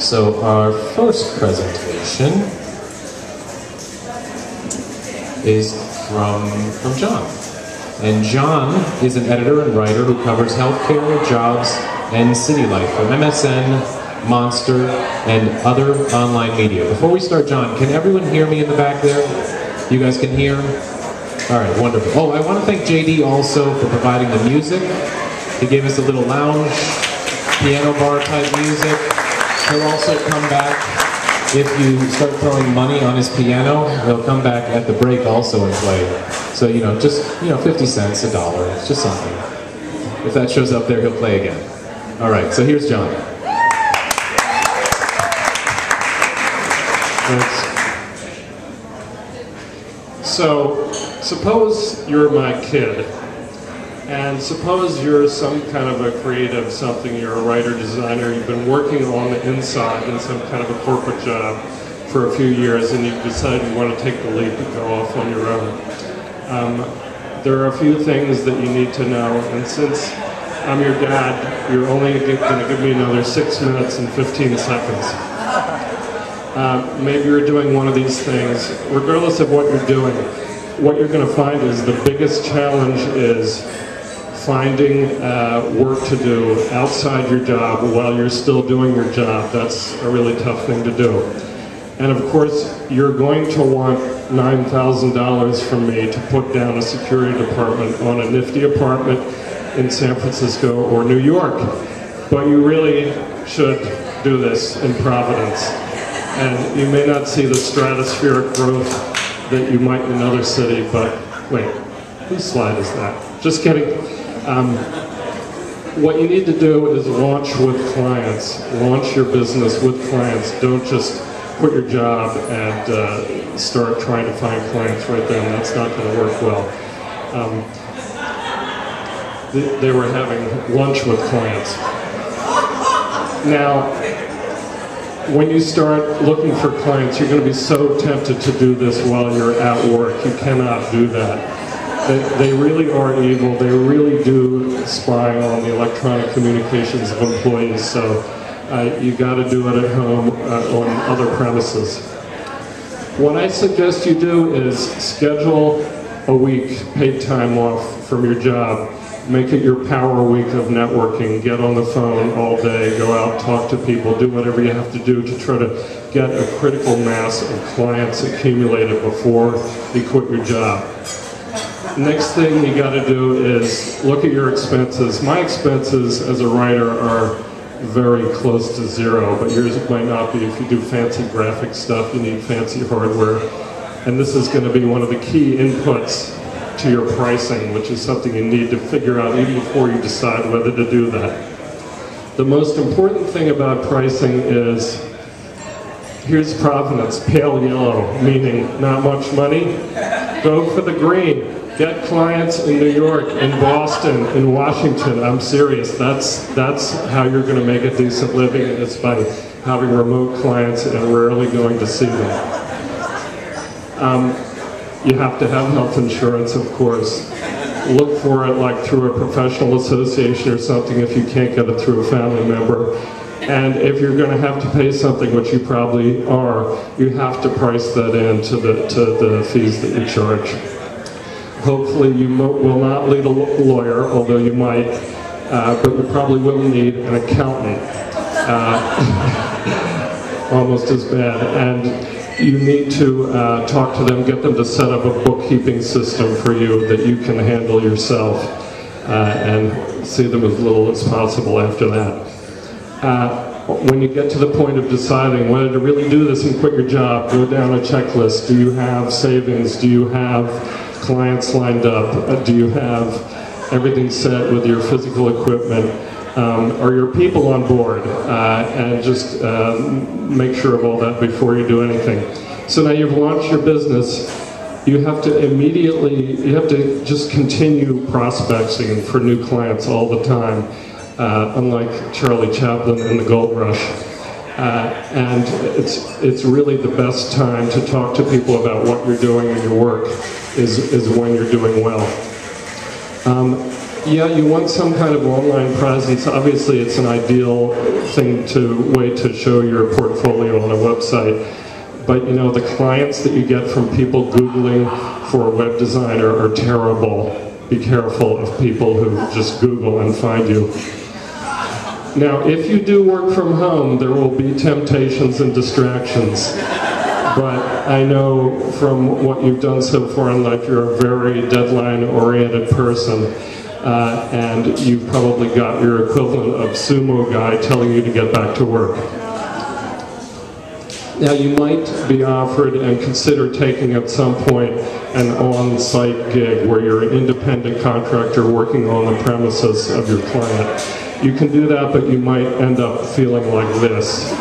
So our first presentation is from John. And John is an editor and writer who covers healthcare, jobs, and city life for MSN, Monster, and other online media. Before we start, John, can everyone hear me in the back there? You guys can hear? All right, wonderful. Oh, I want to thank JD also for providing the music. He gave us a little lounge, piano bar type music. He'll also come back, if you start throwing money on his piano, he'll come back at the break also and play. So, just 50 cents, $1, it's just something. If that shows up there, he'll play again. All right, so here's John. Thanks. So, suppose you're my kid, and suppose you're some kind of a creative something, you're a writer, designer, you've been working on the inside in some kind of a corporate job for a few years, and you've decided you want to take the leap and go off on your own. There are a few things that you need to know, and since I'm your dad, you're only going to give me another 6 minutes and 15 seconds. Maybe you're doing one of these things. Regardless of what you're doing, what you're going to find is the biggest challenge is finding work to do outside your job while you're still doing your job. That's a really tough thing to do. And of course, you're going to want $9,000 from me to put down a security department on a nifty apartment in San Francisco or New York. But you really should do this in Providence. And you may not see the stratospheric growth that you might in another city, but wait, whose slide is that? Just kidding. What you need to do is launch with clients. Launch your business with clients. Don't just quit your job and start trying to find clients right then. That's not going to work well. They were having lunch with clients. Now, when you start looking for clients, you're going to be so tempted to do this while you're at work. You cannot do that. They really are evil. They really do spy on the electronic communications of employees. So you got to do it at home on other premises. What I suggest you do is schedule a week paid time off from your job. Make it your power week of networking. Get on the phone all day, go out, talk to people, do whatever you have to do to try to get a critical mass of clients accumulated before you quit your job. Next thing you got to do is look at your expenses. My expenses as a writer are very close to zero, but yours might not be. If you do fancy graphic stuff, you need fancy hardware. And this is going to be one of the key inputs to your pricing, which is something you need to figure out even before you decide whether to do that. The most important thing about pricing is, here's Providence, pale yellow, meaning not much money. Go for the green. Get clients in New York, in Boston, in Washington. I'm serious. That's how you're going to make a decent living, is by having remote clients and rarely going to see them. You have to have health insurance, of course. Look for it like through a professional association or something if you can't get it through a family member. And if you're going to have to pay something, which you probably are, you have to price that in to the fees that you charge. Hopefully you will not need a lawyer, although you might, but you probably will need an accountant. Almost as bad. And you need to talk to them, get them to set up a bookkeeping system for you that you can handle yourself, and see them as little as possible after that. When you get to the point of deciding whether to really do this and quit your job, go down a checklist. Do you have savings? Do you have clients lined up? Do you have everything set with your physical equipment? Are your people on board? And just make sure of all that before you do anything. So now you've launched your business. You have to just continue prospecting for new clients all the time, unlike Charlie Chaplin and the Gold Rush. And it's really the best time to talk to people about what you're doing in your work is when you're doing well. Yeah, you want some kind of online presence. Obviously, it's an ideal way to show your portfolio on a website. But you know, the clients that you get from people Googling for a web designer are terrible. Be careful of people who just Google and find you. Now, if you do work from home, there will be temptations and distractions. But I know from what you've done so far in life, you're a very deadline-oriented person. And you've probably got your equivalent of sumo guy telling you to get back to work. Now, you might be offered and consider taking at some point an on-site gig where you're an independent contractor working on the premises of your client. You can do that, but you might end up feeling like this.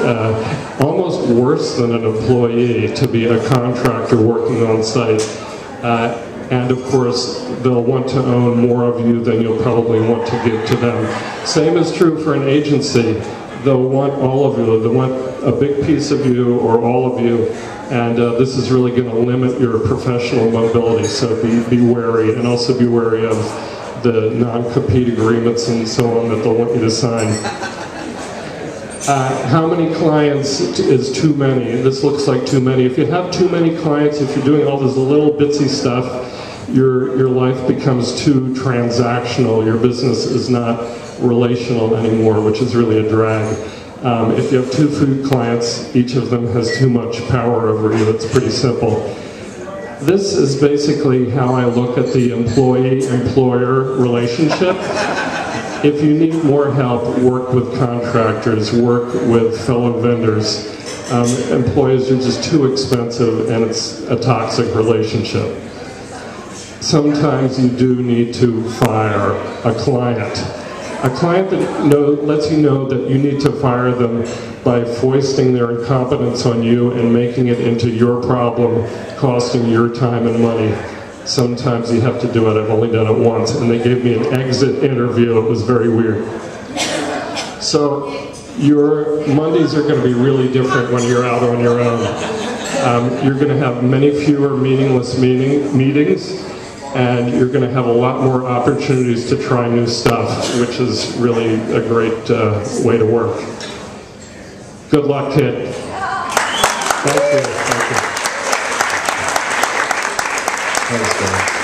Almost worse than an employee to be a contractor working on site. And of course, they'll want to own more of you than you'll probably want to give to them. Same is true for an agency. They'll want all of you. They'll want a big piece of you or all of you. And this is really going to limit your professional mobility. So be wary, and also be wary of the non-compete agreements and so on that they'll want you to sign. How many clients is too many? This looks like too many. If you have too many clients, if you're doing all this little bitsy stuff, your life becomes too transactional. Your business is not relational anymore, which is really a drag. If you have too few clients, each of them has too much power over you. It's pretty simple. This is basically how I look at the employee-employer relationship. If you need more help, work with contractors, work with fellow vendors. Employees are just too expensive, and it's a toxic relationship. Sometimes you do need to fire a client. A client that lets you know that you need to fire them by foisting their incompetence on you and making it into your problem, costing your time and money. Sometimes you have to do it. I've only done it once, and they gave me an exit interview. It was very weird. So your Mondays are going to be really different when you're out on your own. You're going to have many fewer meaningless meetings, and you're going to have a lot more opportunities to try new stuff, which is really a great way to work. Good luck, kid. Thank you. Thank you. Thanks,